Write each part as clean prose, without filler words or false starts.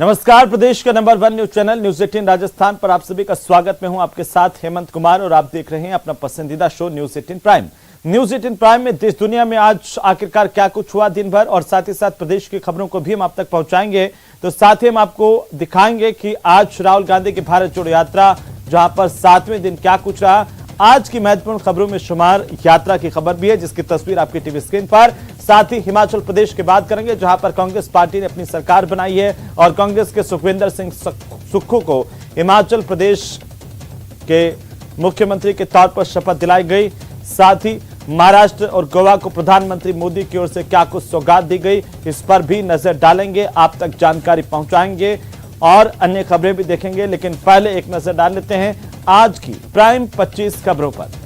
नमस्कार, प्रदेश का number 1 news channel news 18 Rajasthan पर आप सभी का स्वागत। मैं हूं आपके साथ हेमंत कुमार और आप देख रहे हैं अपना पसंदीदा show news 18 prime. News 18 prime में देश दुनिया में आज आखिरकार क्या कुछ हुआ दिन भर, और साथ ही साथ प्रदेश की खबरों को भी हम आप तक पहुंचाएंगे। तो साथ ही हम आपको दिखाएंगे कि आज राहुल गांधी की भारत जोड़ो यात्रा, जहां पर 7वें दिन क्या कुछ रहा। आज की महत्वपूर्ण खबरों में शुमार यात्रा की खबर भी है, जिसकी तस्वीर आपकी टीवी स्क्रीन पर। साथ ही हिमाचल प्रदेश की बात करेंगे, जहां पर कांग्रेस पार्टी ने अपनी सरकार बनाई है और कांग्रेस के सुखविंदर सिंह सुक्खू को हिमाचल प्रदेश के मुख्यमंत्री के तौर पर शपथ दिलाई गई। साथ ही महाराष्ट्र और गोवा को प्रधानमंत्री मोदी की ओर से क्या कुछ सौगात दी गई, इस पर भी नजर डालेंगे, आप तक जानकारी पहुंचाएंगे और अन्य खबरें भी देखेंगे। लेकिन पहले एक नजर डाल लेते हैं आज की प्राइम 25 खबरों पर।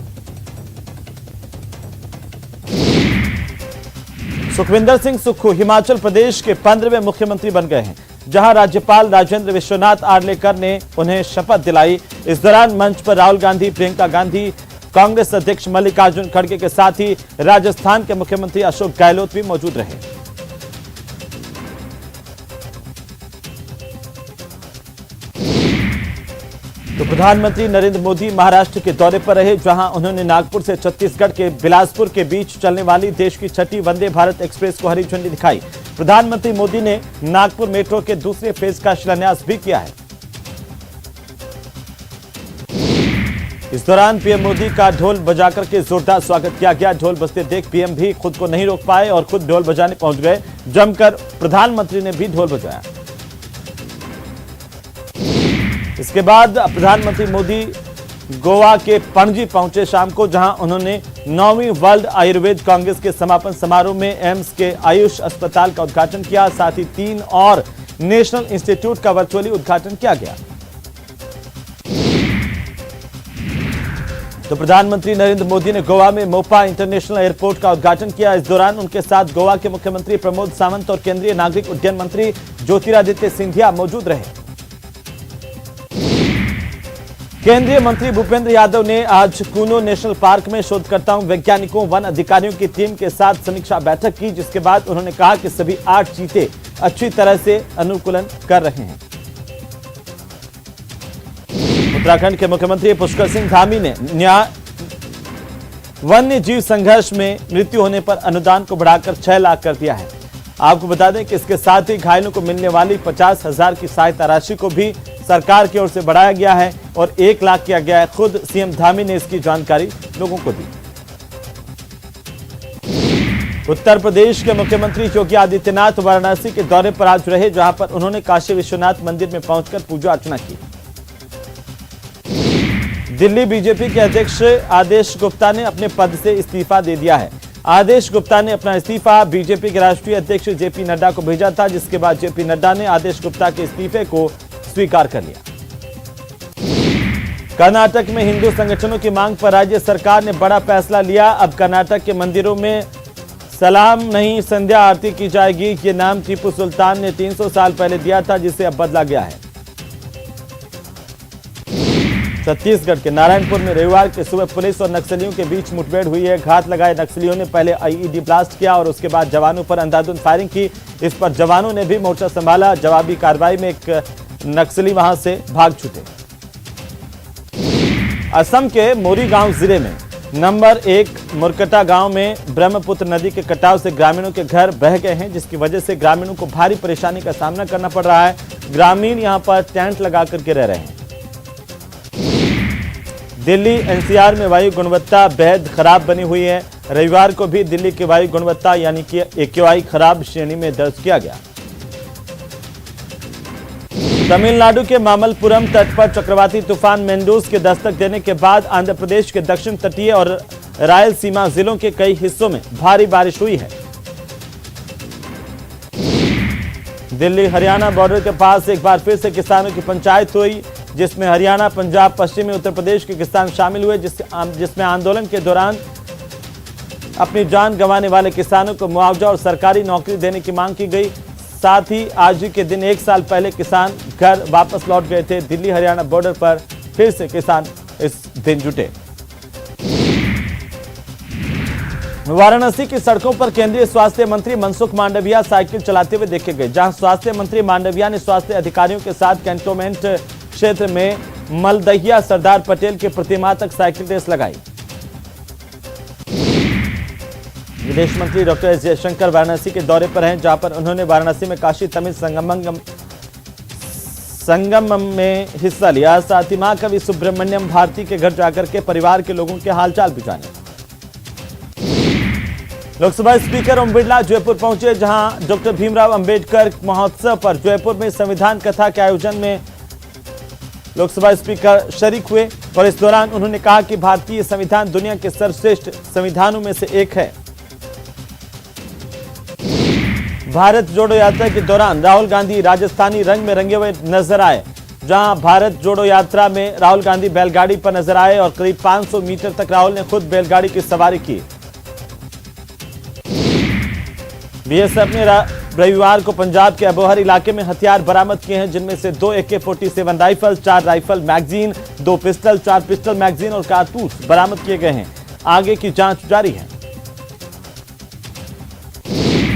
सुखविंदर सिंह सुक्खू हिमाचल प्रदेश के 15वें मुख्यमंत्री बन गए हैं, जहां राज्यपाल राजेंद्र विश्वनाथ आर्लेकर ने उन्हें शपथ दिलाई। इस दौरान मंच पर राहुल गांधी, प्रियंका गांधी, कांग्रेस अध्यक्ष मल्लिकार्जुन खड़गे के साथ ही राजस्थान के मुख्यमंत्री अशोक गहलोत भी मौजूद रहे। तो प्रधानमंत्री नरेंद्र मोदी महाराष्ट्र के दौरे पर रहे, जहां उन्होंने नागपुर से छत्तीसगढ़ के बिलासपुर के बीच चलने वाली देश की 6ठी वंदे भारत एक्सप्रेस को हरी झंडी दिखाई। प्रधानमंत्री मोदी ने नागपुर मेट्रो के दूसरे फेज का शिलान्यास भी किया है। इस दौरान पीएम मोदी का ढोल बजाकर के जोरदार स्वागत किया गया। ढोल बजते देख पीएम भी खुद को नहीं रोक पाए और खुद ढोल बजाने पहुंच गए। जमकर प्रधानमंत्री ने भी ढोल बजाया। इसके बाद प्रधानमंत्री मोदी गोवा के पणजी पहुंचे शाम को, जहां उन्होंने 9वीं वर्ल्ड आयुर्वेद कांग्रेस के समापन समारोह में एम्स के आयुष अस्पताल का उद्घाटन किया। साथ ही 3 और नेशनल इंस्टीट्यूट का वर्चुअली उद्घाटन किया गया। तो प्रधानमंत्री नरेंद्र मोदी ने गोवा में मोपा इंटरनेशनल एयरपोर्ट का उद्घाटन किया। इस दौरान उनके साथ गोवा के मुख्यमंत्री प्रमोद सावंत और केंद्रीय नागरिक उड्डयन मंत्री ज्योतिरादित्य सिंधिया मौजूद रहे। केंद्रीय मंत्री भूपेंद्र यादव ने आज कूनो नेशनल पार्क में शोधकर्ताओं, वैज्ञानिकों, वन अधिकारियों की टीम के साथ समीक्षा बैठक की, जिसके बाद उन्होंने कहा कि सभी 8 चीते अच्छी तरह से अनुकूलन कर रहे हैं। उत्तराखंड के मुख्यमंत्री पुष्कर सिंह धामी ने वन्य जीव संघर्ष में मृत्यु होने पर अनुदान को बढ़ाकर 6 लाख कर दिया है। आपको बता दें कि इसके साथ ही घायलों को मिलने वाली 50,000 की सहायता राशि को भी सरकार की ओर से बढ़ाया गया है और 1 लाख किया गया है। खुद सीएम धामी ने इसकी जानकारी लोगों को दी। उत्तर प्रदेश के मुख्यमंत्री योगी आदित्यनाथ वाराणसी के दौरे पर आज रहे, जहां पर उन्होंने काशी विश्वनाथ मंदिर में पहुंचकर पूजा अर्चना की। दिल्ली बीजेपी के अध्यक्ष आदेश गुप्ता ने अपने पद से इस्तीफा दे दिया है। आदेश गुप्ता ने अपना इस्तीफा बीजेपी के राष्ट्रीय अध्यक्ष जेपी नड्डा को भेजा था, जिसके बाद जेपी नड्डा ने आदेश गुप्ता के इस्तीफे को स्वीकार कर लिया। कर्नाटक में हिंदू संगठनों की मांग पर राज्य सरकार ने बड़ा फैसला लिया। अब कर्नाटक के मंदिरों में सलाम नहीं संध्या आरती की जाएगी। ये नाम टीपू सुल्तान ने 300 साल पहले दिया था, जिसे अब बदला गया है। छत्तीसगढ़ के नारायणपुर में रविवार की सुबह पुलिस और नक्सलियों के बीच मुठभेड़ हुई है। घात लगाए नक्सलियों ने पहले आईईडी ब्लास्ट किया और उसके बाद जवानों पर अंधाधुंध फायरिंग की। इस पर जवानों ने भी मोर्चा संभाला। जवाबी कार्रवाई में एक नक्सली वहां से भाग छूटे। असम के मोरीगांव जिले में नंबर 1 मुरकटा गांव में ब्रह्मपुत्र नदी के कटाव से ग्रामीणों के घर बह गए हैं, जिसकी वजह से ग्रामीणों को भारी परेशानी का सामना करना पड़ रहा है। ग्रामीण यहां पर टेंट लगा करके रह रहे हैं। दिल्ली एनसीआर में वायु गुणवत्ता बेहद खराब बनी हुई है। रविवार को भी दिल्ली की वायु गुणवत्ता यानी कि एक्यूआई खराब श्रेणी में दर्ज किया गया। तमिलनाडु के मामल्लपुरम तट पर चक्रवाती तूफान मेंडूस के दस्तक देने के बाद आंध्र प्रदेश के दक्षिण तटीय और रायलसीमा जिलों के कई हिस्सों में भारी बारिश हुई है। दिल्ली हरियाणा बॉर्डर के पास एक बार फिर से किसानों की पंचायत हुई, जिसमें हरियाणा, पंजाब, पश्चिमी उत्तर प्रदेश के किसान शामिल हुए, जिसमें आंदोलन के दौरान अपनी जान गंवाने वाले किसानों को मुआवजा और सरकारी नौकरी देने की मांग की गई। साथ ही आज ही के दिन 1 साल पहले किसान घर वापस लौट गए थे। दिल्ली हरियाणा बॉर्डर पर फिर से किसान इस दिन जुटे। वाराणसी की सड़कों पर केंद्रीय स्वास्थ्य मंत्री मनसुख मांडविया साइकिल चलाते हुए देखे गए, जहां स्वास्थ्य मंत्री मांडविया ने स्वास्थ्य अधिकारियों के साथ कैंटोनमेंट क्षेत्र में मलदहिया सरदार पटेल की प्रतिमा तक साइकिल रेस लगाई। विदेश मंत्री डॉक्टर एस जयशंकर वाराणसी के दौरे पर हैं, जहां पर उन्होंने वाराणसी में काशी तमिल संगम में हिस्सा लिया। साथ ही महाकवि सुब्रमण्यम भारती के घर जाकर के परिवार के लोगों के हालचाल भी जाने। लोकसभा स्पीकर ओम बिरला जयपुर पहुंचे, जहां डॉक्टर भीमराव अंबेडकर महोत्सव पर जयपुर में संविधान कथा के आयोजन में लोकसभा स्पीकर शरीक हुए और इस दौरान उन्होंने कहा कि भारतीय संविधान दुनिया के सर्वश्रेष्ठ संविधानों में से एक है। भारत जोड़ो यात्रा के दौरान राहुल गांधी राजस्थानी रंग में रंगे हुए नजर आए, जहां भारत जोड़ो यात्रा में राहुल गांधी बैलगाड़ी पर नजर आए और करीब 500 मीटर तक राहुल ने खुद बैलगाड़ी की सवारी की। बीएसएफ ने रविवार को पंजाब के अबोहर इलाके में हथियार बरामद किए हैं, जिनमें से 2 AK-47 rifle, 4 rifle magazine, 2 pistol, 4 pistol magazine और कारतूस बरामद किए गए हैं। आगे की जांच जारी है।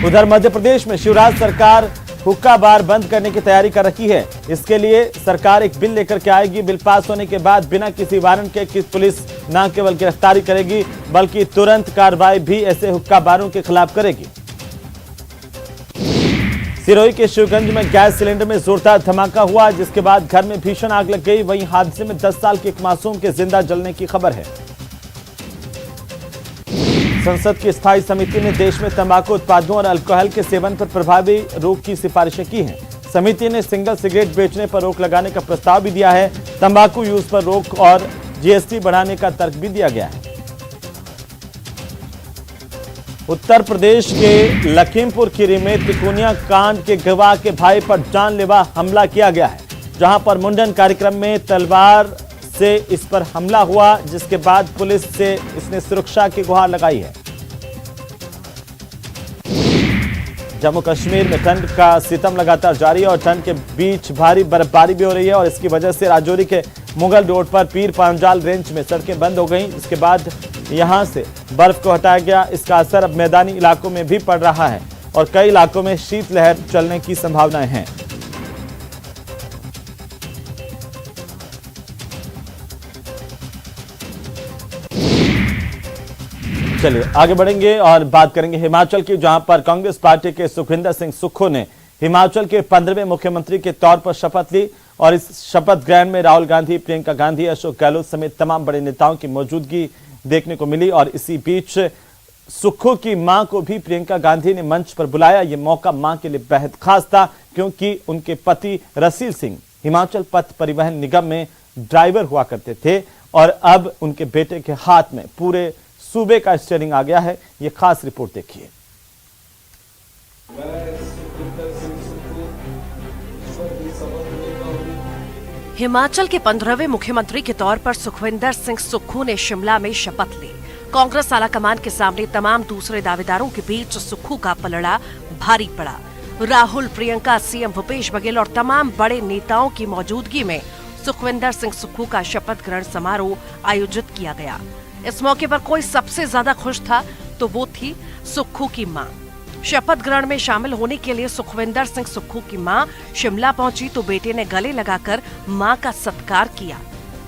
उधर मध्य प्रदेश में शिवराज सरकार हुक्का बार बंद करने की तैयारी कर रही है। इसके लिए सरकार एक बिल लेकर के आएगी। बिल पास होने के बाद बिना किसी वारंट के कि पुलिस न केवल गिरफ्तारी करेगी बल्कि तुरंत कार्रवाई भी ऐसे हुक्का बारों के खिलाफ करेगी। सिरोही के शिवगंज में गैस सिलेंडर में जोरदार धमाका हुआ, जिसके बाद घर में भीषण आग लग गई। वहीं हादसे में 10 साल के एक मासूम के जिंदा जलने की खबर है। संसद की स्थायी समिति ने देश में तंबाकू उत्पादों और अल्कोहल के सेवन पर प्रभावी रोक की सिफारिशें की हैं। समिति ने सिंगल सिगरेट बेचने पर रोक लगाने का प्रस्ताव भी दिया है। तंबाकू यूज पर रोक और जीएसटी बढ़ाने का तर्क भी दिया गया है। उत्तर प्रदेश के लखीमपुर खीरी में तिकोनिया कांड के गवाह के भाई पर जानलेवा हमला किया गया है, जहां पर मुंडन कार्यक्रम में तलवार से इस पर हमला हुआ, जिसके बाद पुलिस से इसने सुरक्षा की गुहार लगाई है। जम्मू कश्मीर में ठंड का सितम लगातार जारी है और ठंड के बीच भारी बर्फबारी भी हो रही है और इसकी वजह से राजौरी के मुगल रोड पर पीर पांजाल रेंज में सड़कें बंद हो गई। इसके बाद यहां से बर्फ को हटाया गया। इसका असर अब मैदानी इलाकों में भी पड़ रहा है और कई इलाकों में शीतलहर चलने की संभावनाएं हैं। चलिए आगे बढ़ेंगे और बात करेंगे हिमाचल की, जहां पर कांग्रेस पार्टी के सुखविंदर सिंह सुक्खू ने हिमाचल के 15वें मुख्यमंत्री के तौर पर शपथ ली और इस शपथ ग्रहण में राहुल गांधी, प्रियंका गांधी, अशोक गहलोत समेत तमाम बड़े नेताओं की मौजूदगी देखने को मिली। और इसी बीच सुक्खू की मां को भी प्रियंका गांधी ने मंच पर बुलाया। यह मौका मां के लिए बेहद खास था, क्योंकि उनके पति रसील सिंह हिमाचल पथ परिवहन निगम में ड्राइवर हुआ करते थे और अब उनके बेटे के हाथ में पूरे सूबे का स्टीयरिंग आ गया है। यह खास रिपोर्ट देखिए। हिमाचल के 15वें मुख्यमंत्री के तौर पर सुखविंदर सिंह सुक्खू ने शिमला में शपथ ली। कांग्रेस आलाकमान के सामने तमाम दूसरे दावेदारों के बीच सुक्खू का पलड़ा भारी पड़ा। राहुल, प्रियंका, सीएम भूपेश बघेल और तमाम बड़े नेताओं की मौजूदगी में सुखविंदर सिंह सुक्खू का शपथ ग्रहण समारोह आयोजित किया गया। इस मौके पर कोई सबसे ज्यादा खुश था तो वो थी सुक्खू की मां। शपथ ग्रहण में शामिल होने के लिए सुखविंदर सिंह सुक्खू की मां शिमला पहुंची तो बेटे ने गले लगाकर मां का सत्कार किया।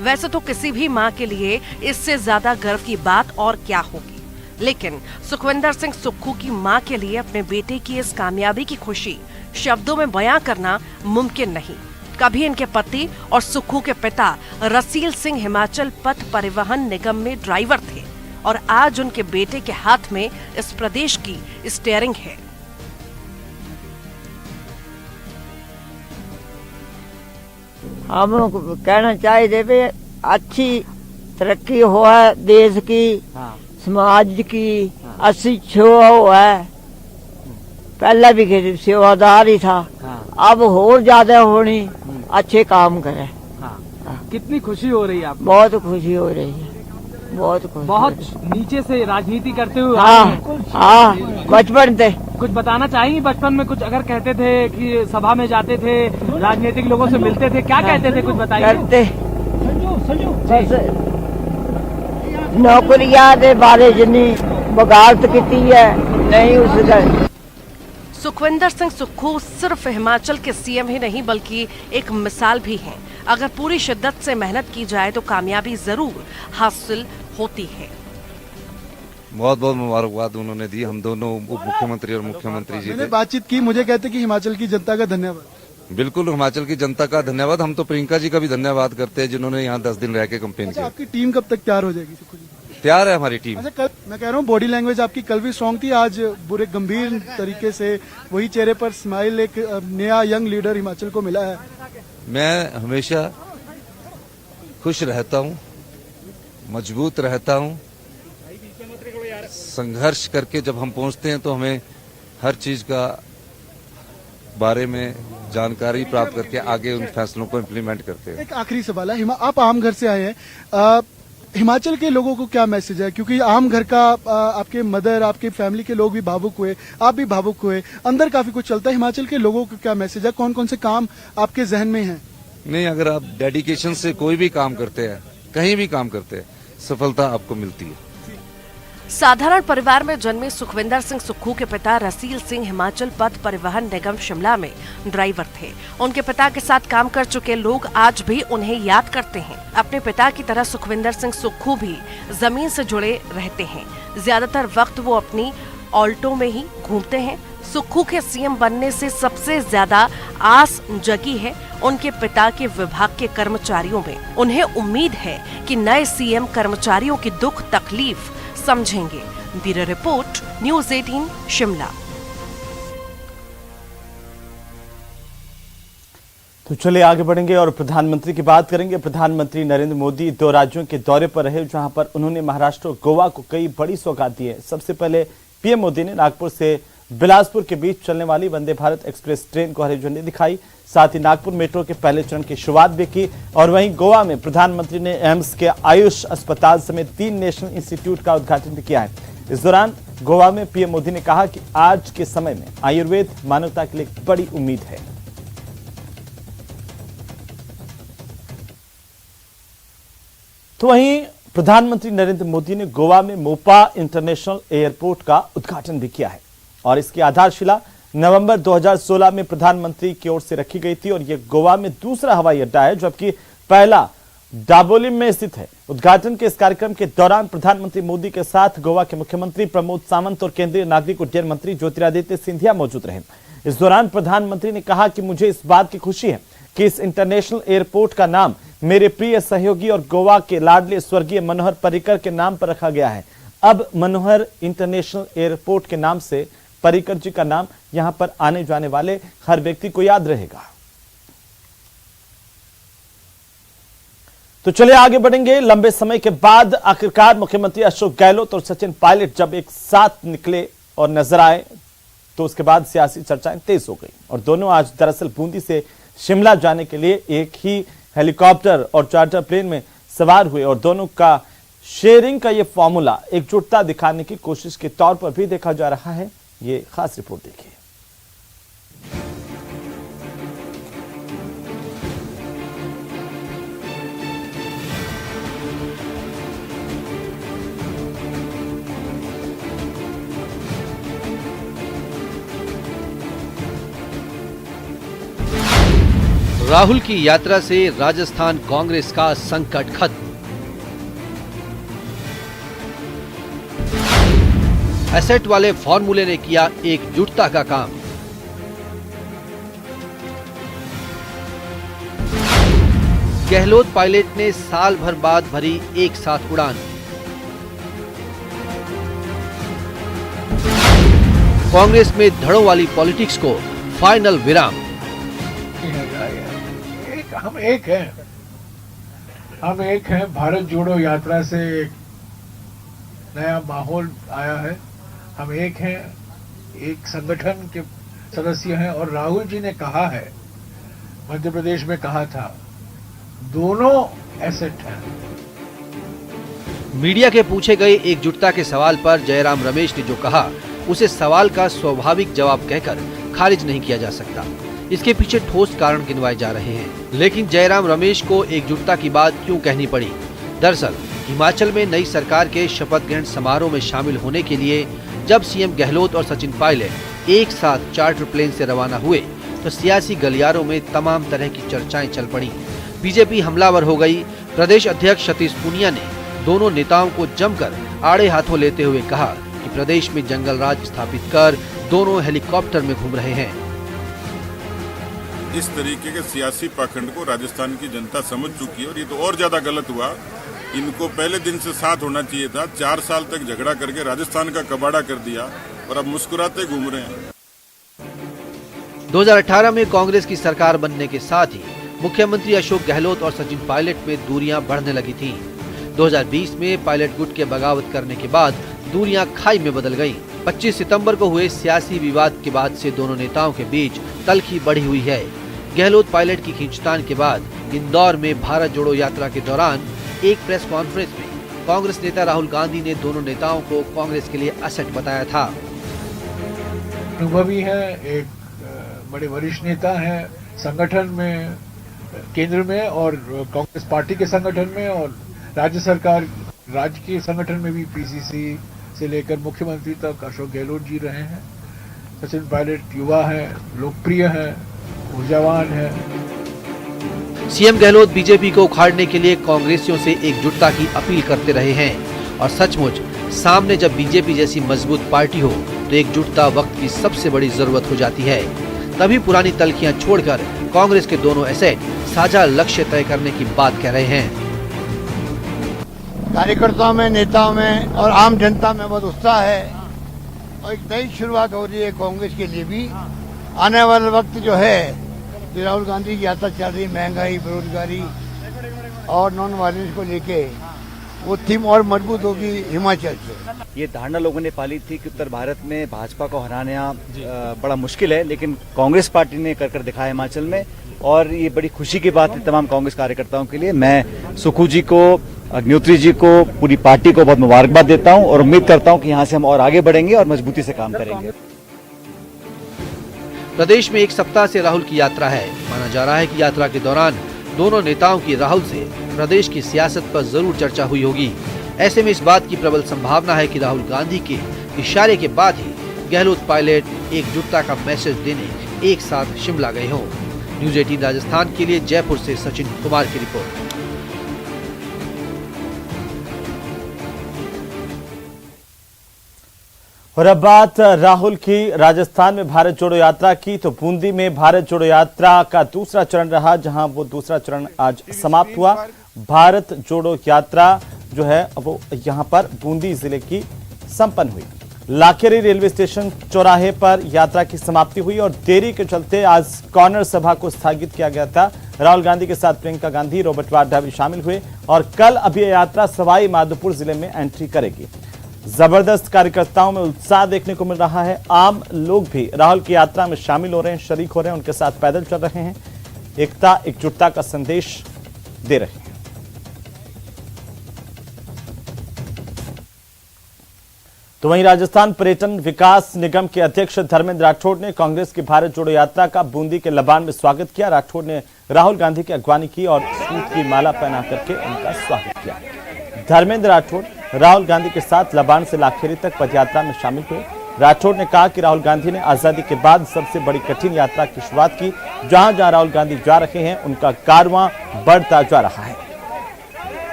वैसे तो किसी भी मां के लिए इससे ज्यादा गर्व की बात और क्या होगी, लेकिन सुखविंदर सिंह सुक्खू की मां के लिए अपने बेटे की इस कामयाबी की खुशी शब्दों में बयां करना मुमकिन नहीं। कभी इनके पति और सुक्खू के पिता रसील सिंह हिमाचल पथ परिवहन निगम में ड्राइवर थे और आज उनके बेटे के हाथ में इस प्रदेश की स्टीयरिंग है। हम कहना चाहिए भी अच्छी तरक्की हो है देश की, समाज की, अच्छी सेवा हो है। पहले भी सेवादार ही था, अब और ज्यादा होनी, अच्छे काम करे। कितनी खुशी हो रही है आपको? बहुत खुशी हो रही है, बहुत खुशी। बहुत नीचे से राजनीति करते हुए हाँ, बचपन से। कुछ बताना चाहेंगे? बचपन में कुछ अगर कहते थे कि सभा में जाते थे, राजनीतिक लोगों से मिलते थे, क्या कहते थे, कुछ बताइए। करते नौकरियां दे बारे जिन्नी बगावत की है नहीं उसका। सुखविंदर सिंह सुक्खू सिर्फ हिमाचल के सीएम ही नहीं बल्कि एक मिसाल भी हैं। अगर पूरी शिद्दत से मेहनत की जाए तो कामयाबी जरूर हासिल होती है। बहुत बहुत मुबारकबाद उन्होंने दी, हम दोनों उप मुख्यमंत्री और मुख्यमंत्री जी मैंने थे। बातचीत की, मुझे कहते कि हिमाचल की जनता का धन्यवाद। बिल्कुल हिमाचल की जनता का धन्यवाद। हम तो प्रियंका जी का भी धन्यवाद करते हैं जिन्होंने यहाँ 10 दिन रह के कैंपेन अच्छा, किया। आपकी टीम कब तक तैयार हो जाएगी सुक्खू जी? तैयार है हमारी टीम। अच्छा, कल मैं कह रहा हूँ बॉडी लैंग्वेज आपकी कल भी स्ट्रॉन्ग थी, आज बुरे गंभीर तरीके से वही चेहरे पर स्माइल, एक नया यंग लीडर हिमाचल को मिला है। मैं हमेशा खुश रहता हूँ, मजबूत रहता हूँ। संघर्ष करके जब हम पहुंचते हैं तो हमें हर चीज का बारे में जानकारी प्राप्त करके आगे उन फैसलों को इम्प्लीमेंट करते हैं। एक आखिरी सवाल है, आप आम घर से आए हैं, हिमाचल के लोगों को क्या मैसेज है? क्योंकि आम घर का आपके मदर, आपके फैमिली के लोग भी भावुक हुए, आप भी भावुक हुए, अंदर काफी कुछ चलता है। हिमाचल के लोगों को क्या मैसेज है? कौन कौन से काम आपके जहन में हैं? नहीं, अगर आप डेडिकेशन से कोई भी काम करते हैं, कहीं भी काम करते हैं, सफलता आपको मिलती है। साधारण परिवार में जन्मे सुखविंदर सिंह सुक्खू के पिता रसील सिंह हिमाचल पथ परिवहन निगम शिमला में ड्राइवर थे। उनके पिता के साथ काम कर चुके लोग आज भी उन्हें याद करते हैं। अपने पिता की तरह सुखविंदर सिंह सुक्खू भी जमीन से जुड़े रहते हैं। ज्यादातर वक्त वो अपनी ऑल्टो में ही घूमते हैं। सुक्खू के सीएम बनने से सबसे ज्यादा आस जगी है उनके पिता के विभाग के कर्मचारियों में। उन्हें उम्मीद है कि नए सीएम कर्मचारियों की दुख तकलीफ समझेंगे। Bureau report, news 18 Shimla. तो चलिए आगे बढ़ेंगे और प्रधानमंत्री की बात करेंगे। प्रधानमंत्री नरेंद्र मोदी 2 राज्यों के दौरे पर रहे, जहां पर उन्होंने महाराष्ट्र और गोवा को कई बड़ी सौगात दी है। सबसे पहले पीएम मोदी ने नागपुर से बिलासपुर के बीच चलने वाली वंदे भारत एक्सप्रेस ट्रेन को हरी झंडी दिखाई। साथ ही नागपुर मेट्रो के पहले चरण की शुरुआत भी की। और वहीं गोवा में प्रधानमंत्री ने एम्स के आयुष अस्पताल समेत 3 नेशनल इंस्टीट्यूट का उद्घाटन भी किया है। इस दौरान गोवा में पीएम मोदी ने कहा कि आज के समय में आयुर्वेद मानवता के लिए एक बड़ी उम्मीद है। तो वहीं प्रधानमंत्री नरेंद्र मोदी ने गोवा में मोपा इंटरनेशनल एयरपोर्ट का उद्घाटन भी किया है और इसकी आधारशिला नवंबर 2016 में प्रधानमंत्री की ओर से रखी गई थी और यह गोवा में दूसरा हवाई अड्डा है, जबकि पहला डाबोलिम में स्थित है। उद्घाटन के इस कार्यक्रम के दौरान प्रधानमंत्री मोदी के साथ गोवा के मुख्यमंत्री प्रमोद सावंत और केंद्रीय नागरिक उड्डयन मंत्री ज्योतिरादित्य सिंधिया मौजूद रहे। इस दौरान प्रधानमंत्री ने कहा कि मुझे इस बात की खुशी है कि इस इंटरनेशनल एयरपोर्ट का नाम मेरे प्रिय सहयोगी और गोवा के लाडले स्वर्गीय मनोहर पर्रिकर के नाम पर रखा गया है। अब मनोहर इंटरनेशनल एयरपोर्ट के नाम से पर्रिकर जी का नाम यहां पर आने जाने वाले हर व्यक्ति को याद रहेगा। तो चलिए आगे बढ़ेंगे। लंबे समय के बाद आखिरकार मुख्यमंत्री अशोक गहलोत और सचिन पायलट जब एक साथ निकले और नजर आए तो उसके बाद सियासी चर्चाएं तेज हो गई और दोनों आज दरअसल बूंदी से शिमला जाने के लिए एक ही हेलीकॉप्टर और चार्टर प्लेन में सवार हुए और दोनों का शेयरिंग का ये फॉर्मूला एकजुटता दिखाने की कोशिश के तौर पर भी देखा जा रहा है। ये खास रिपोर्ट देखिए। राहुल की यात्रा से राजस्थान कांग्रेस का संकट खत्म। एसेट वाले फॉर्मूले ने किया एकजुटता का काम। गहलोत पायलट ने साल भर बाद भरी एक साथ उड़ान। कांग्रेस में धड़ों वाली पॉलिटिक्स को फाइनल विराम। हम एक हैं। भारत जोड़ो यात्रा से एक नया माहौल आया है। हम एक हैं, एक संगठन के सदस्य हैं और राहुल जी ने कहा है, मध्य प्रदेश में कहा था, दोनों एसेट हैं। मीडिया के पूछे गए एकजुटता के सवाल पर जयराम रमेश ने जो कहा उसे सवाल का स्वाभाविक जवाब कहकर खारिज नहीं किया जा सकता। इसके पीछे ठोस कारण गिनवाए जा रहे हैं, लेकिन जयराम रमेश को एकजुटता की बात क्यों कहनी पड़ी? दरअसल हिमाचल में नई सरकार के शपथ ग्रहण समारोह में शामिल होने के लिए जब सीएम गहलोत और सचिन पायलट एक साथ चार्टर प्लेन से रवाना हुए तो सियासी गलियारों में तमाम तरह की चर्चाएं चल पड़ी। बीजेपी हमलावर हो गई। प्रदेश अध्यक्ष सतीश पूनिया ने दोनों नेताओं को जमकर आड़े हाथों लेते हुए कहा कि प्रदेश में जंगल राज स्थापित कर दोनों हेलीकॉप्टर में घूम रहे हैं। इस तरीके के सियासी पाखंड को राजस्थान की जनता समझ चुकी है और ये तो और ज्यादा गलत हुआ। इनको पहले दिन से साथ होना चाहिए था। 4 साल तक झगड़ा करके राजस्थान का कबाड़ा कर दिया और अब मुस्कुराते घूम रहे हैं। 2018 में कांग्रेस की सरकार बनने के साथ ही मुख्यमंत्री अशोक गहलोत और सचिन पायलट में दूरियां बढ़ने लगी थीं। 2020 में पायलट गुट के बगावत करने के बाद दूरियां खाई में बदल गईं। 25 सितंबर को हुए सियासी विवाद के बाद से दोनों नेताओं के बीच तल्खी बढ़ी हुई है। गहलोत पायलट की खींचतान के बाद इंदौर में भारत जोड़ो यात्रा के दौरान एक प्रेस कॉन्फ्रेंस में कांग्रेस नेता राहुल गांधी ने दोनों नेताओं को कांग्रेस के लिए असेट बताया था। अनुभवी है, एक बड़े वरिष्ठ नेता हैं संगठन में, केंद्र में और कांग्रेस पार्टी के संगठन में और राज्य सरकार राज्य के संगठन में भी पीसीसी से लेकर मुख्यमंत्री तक अशोक गहलोत जी रहे हैं। सचिन पायलट युवा है, लोकप्रिय है, ऊर्जावान है। सीएम गहलोत बीजेपी को उखाड़ने के लिए कांग्रेसियों से एकजुटता की अपील करते रहे हैं और सचमुच सामने जब बीजेपी जैसी मजबूत पार्टी हो तो एकजुटता वक्त की सबसे बड़ी जरूरत हो जाती है। तभी पुरानी तल्खियां छोड़कर कांग्रेस के दोनों एसेट साझा लक्ष्य तय करने की बात कह रहे हैं। कार्यकर्ताओं में, नेताओं में और आम जनता में बहुत उत्साह है और एक नई शुरुआत हो रही है कांग्रेस के लिए भी। आने वाला वक्त जो है, जो राहुल गांधी की यात्रा चल रही, महंगाई, बेरोजगारी और नॉन वायलेंस को लेके, वो थीम और मजबूत होगी हिमाचल से। ये धारणा लोगों ने पाली थी कि उत्तर भारत में भाजपा को हराना बड़ा मुश्किल है, लेकिन कांग्रेस पार्टी ने कर दिखाया हिमाचल में और ये बड़ी खुशी की बात है तमाम कांग्रेस कार्यकर्ताओं के लिए। मैं सुक्खू जी को, अग्निहोत्री जी को, पूरी पार्टी को बहुत मुबारकबाद देता हूं और उम्मीद करता हूं कि यहां से हम और आगे बढ़ेंगे और मजबूती से काम करेंगे। प्रदेश में एक सप्ताह से राहुल की यात्रा है। माना जा रहा है कि यात्रा के दौरान दोनों नेताओं की राहुल से प्रदेश की सियासत पर जरूर चर्चा हुई होगी। ऐसे में इस बात की प्रबल संभावना है कि राहुल गांधी के इशारे के बाद ही गहलोत पायलट एकजुटता का मैसेज देने एक साथ शिमला गए हों। न्यूज़ 18 राजस्थान के लिए जयपुर से सचिन कुमार की रिपोर्ट। और अब बात राहुल की राजस्थान में भारत जोड़ो यात्रा की, तो बूंदी में भारत जोड़ो यात्रा का दूसरा चरण रहा, जहां वो दूसरा चरण आज समाप्त हुआ। भारत जोड़ो यात्रा जो है वो यहां पर बूंदी जिले की संपन्न हुई। लाखेरी रेलवे स्टेशन चौराहे पर यात्रा की समाप्ति हुई और देरी के चलते आज कॉर्नर सभा को स्थगित किया गया था। राहुल गांधी के साथ प्रियंका गांधी, रॉबर्ट वाड्रा भी शामिल हुए और कल अब यह यात्रा सवाई माधोपुर जिले में एंट्री करेगी। जबरदस्त कार्यकर्ताओं में उत्साह देखने को मिल रहा है। आम लोग भी राहुल की यात्रा में शामिल हो रहे हैं, शरीक हो रहे हैं, उनके साथ पैदल चल रहे हैं, एकता एकजुटता का संदेश दे रहे हैं। तो वहीं राजस्थान पर्यटन विकास निगम के अध्यक्ष धर्मेंद्र राठौड़ ने कांग्रेस की भारत जोड़ो यात्रा का बूंदी के लबान में स्वागत किया। राठौड़ ने राहुल गांधी की अगवानी की और सूट की माला पहना करके उनका स्वागत किया। धर्मेंद्र राठौड़ राहुल गांधी के साथ लबान से लाखेरी तक पदयात्रा में शामिल हुए। राठौड़ ने कहा कि राहुल गांधी ने आजादी के बाद सबसे बड़ी कठिन यात्रा की शुरुआत की। जहां जहां राहुल गांधी जा रहे हैं उनका कारवां बढ़ता जा रहा है।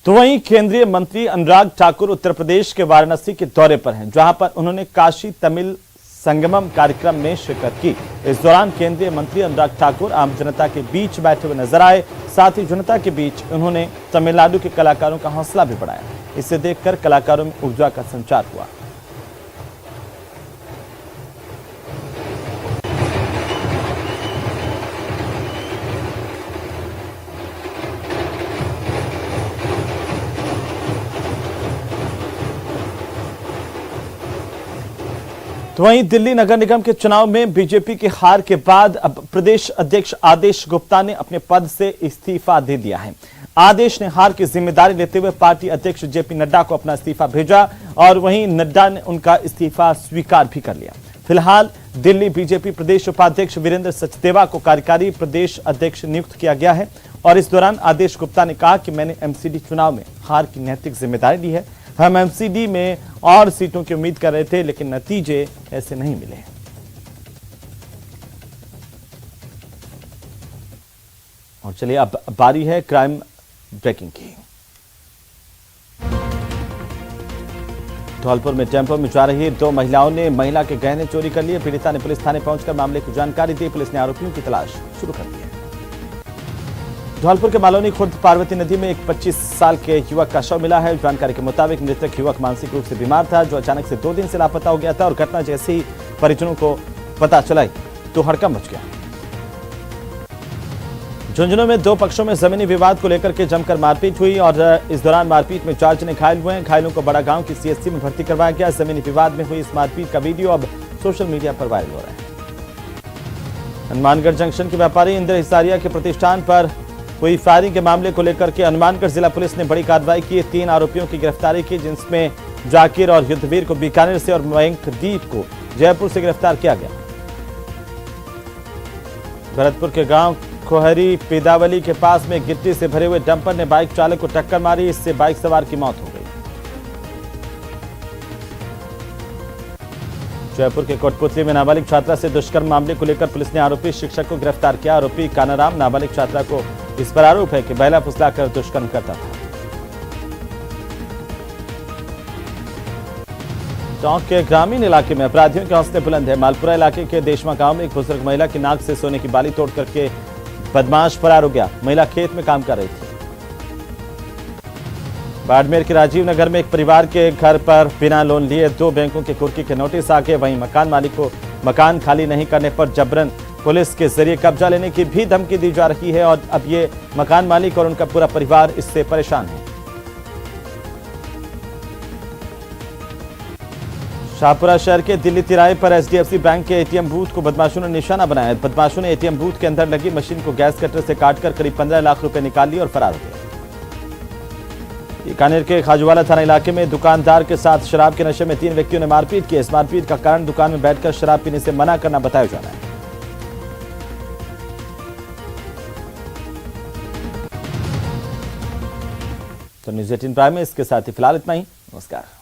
तो वहीं केंद्रीय मंत्री अनुराग ठाकुर उत्तर प्रदेश के वाराणसी के दौरे पर हैं, जहां पर उन्होंने काशी तमिल संगमम कार्यक्रम में शिरकत की। इस दौरान केंद्रीय मंत्री अनुराग ठाकुर आम जनता के बीच बैठे हुए नजर आए। साथ ही जनता के बीच उन्होंने तमिलनाडु के कलाकारों का हौसला भी बढ़ाया। इसे देखकर कलाकारों में ऊर्जा का संचार हुआ। तो वहीं दिल्ली नगर निगम के चुनाव में बीजेपी की हार के बाद अब प्रदेश अध्यक्ष आदेश गुप्ता ने अपने पद से इस्तीफा दे दिया है। आदेश ने हार की जिम्मेदारी लेते हुए पार्टी अध्यक्ष जेपी नड्डा को अपना इस्तीफा भेजा और वहीं नड्डा ने उनका इस्तीफा स्वीकार भी कर लिया। फिलहाल दिल्ली बीजेपी प्रदेश उपाध्यक्ष वीरेंद्र सचदेवा को कार्यकारी प्रदेश अध्यक्ष नियुक्त किया गया है। और इस दौरान आदेश गुप्ता ने कहा कि मैंने एमसीडी चुनाव में हार की नैतिक जिम्मेदारी ली है। हम एमसीडी में और सीटों की उम्मीद कर रहे थे, लेकिन नतीजे ऐसे नहीं मिले। और चलिए अब बारी है क्राइम ब्रेकिंग की। धौलपुर में टेम्पो में जा रही 2 महिलाओं ने महिला के गहने चोरी कर लिए। पीड़िता ने पुलिस थाने पहुंचकर मामले की जानकारी दी। पुलिस ने आरोपियों की तलाश शुरू कर दी है। धौलपुर के मालौनी खुर्द पार्वती नदी में एक 25 साल के युवक का शव मिला है। जानकारी के मुताबिक मृतक युवक मानसिक रूप से बीमार था, जो अचानक से 2 दिन से लापता हो गया था और घटना जैसे ही परिजनों को पता चला तो हड़कंप मच गया। झुंझुनू में 2 पक्षों में जमीनी विवाद को लेकर के जमकर मारपीट हुई और इस दौरान मारपीट में 4 जने घायल हुए हैं। घायलों को बड़ा गांव की सीएचसी में भर्ती करवाया गया। जमीनी विवाद में हुई इस मारपीट का वीडियो अब सोशल मीडिया पर वायरल हो रहा है। हनुमानगढ़ जंक्शन के व्यापारी इंद्र हिसारिया के प्रतिष्ठान पर हुई फायरिंग के मामले को लेकर के हनुमानगढ़ जिला पुलिस ने बड़ी कार्रवाई की। 3 आरोपियों की गिरफ्तारी की, जिसमें जाकिर और युद्धवीर को बीकानेर से और मयंकदीप को जयपुर से गिरफ्तार किया गया। भरतपुर के गांव खोहरी पेदावली के पास में गिट्टी से भरे हुए डंपर ने बाइक चालक को टक्कर मारी। इससे बाइक सवार की मौत हो गई। जयपुर के कोटपुतली में नाबालिग छात्रा से दुष्कर्म मामले को लेकर पुलिस ने आरोपी शिक्षक को गिरफ्तार किया। आरोपी कानाराम नाबालिग छात्रा को इस पर आरोप है कि बहला फुसलाकर दुष्कर्म करता था। टोंक के ग्रामीण इलाके में अपराधियों के हौसले बुलंद है। मालपुरा इलाके के देशमा गांव में एक बुजुर्ग महिला की नाक से सोने की बाली तोड़ करके बदमाश फरार हो गया। महिला खेत में काम कर रही थी। बाड़मेर के राजीव नगर में एक परिवार के घर पर बिना लोन लिए 2 बैंकों के कुर्की के नोटिस आ गए। वहीं मकान मालिक को मकान खाली नहीं करने पर जबरन पुलिस के जरिए कब्जा लेने की भी धमकी दी जा रही है और अब ये मकान मालिक और उनका पूरा परिवार इससे परेशान है। शाहपुरा शहर के दिल्ली तिराहे पर एचडीएफसी बैंक के एटीएम बूथ को बदमाशों ने निशाना बनाया। बदमाशों ने एटीएम बूथ के अंदर लगी मशीन को गैस कटर से काटकर करीब 15 लाख रुपए निकाल लिए और फरार हो गए। बीकानेर के खाजूवाला थाना इलाके में दुकानदार के साथ शराब के नशे में 3 व्यक्तियों ने मारपीट की। इस मारपीट का कारण दुकान में बैठकर शराब पीने से मना करना बताया जा रहा है। तो न्यूज़ 18 प्राइम में इसके साथ ही फिलहाल इतना ही। नमस्कार।